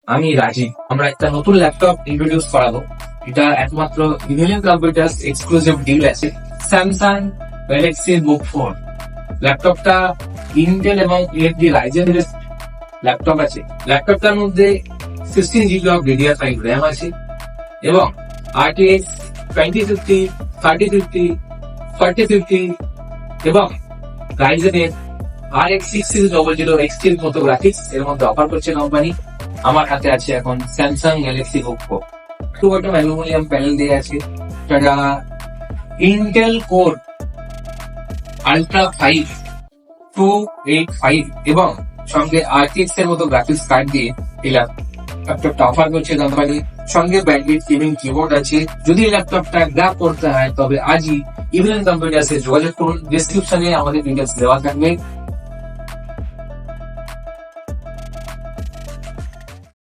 আমি রাজীব। আমরা একটা নতুন ল্যাপটপ ইন্ট্রোডিউস করাবো। এটা একমাত্র ইভিনিং কম্পিউটার্স এক্সক্লুসিভ ডিল আছে, স্যামসাং গ্যালাক্সি বুক 4। ল্যাপটপটা ইন্টেল এবং AMD রাইজেন ল্যাপটপ আছে। ল্যাপটপটার মধ্যে 16 GB অফ DDR5 র্যাম আছে এবং RTX 2050, 3050, 4050 এবং রাইজেনের RX 6600 XT এর মতো গ্রাফিক্স এর মধ্যে অফার করছে কোম্পানি। আমার হাতে আছে এখন Samsung Galaxy book 4। To bottom aluminium panel দিয়ে আছে। এটা ইন্টেল কোর আলট্রা 5 285 এবং সঙ্গে RTX এর মতো গ্রাফিক্স কার্ড দিয়ে এই ল্যাপটপটা অফার করছে কোম্পানি। সঙ্গে ব্যান্ডউইথ গেমিং কিবোর্ড আছে। যদি এই ল্যাপটপটা গ্র্যাব করতে হয় তবে আজই ইভিনিং কম্পিউটার্সে যোগাযোগ করুন। ডেসক্রিপশনে আমাদের ডিটেলস দেওয়া থাকবে।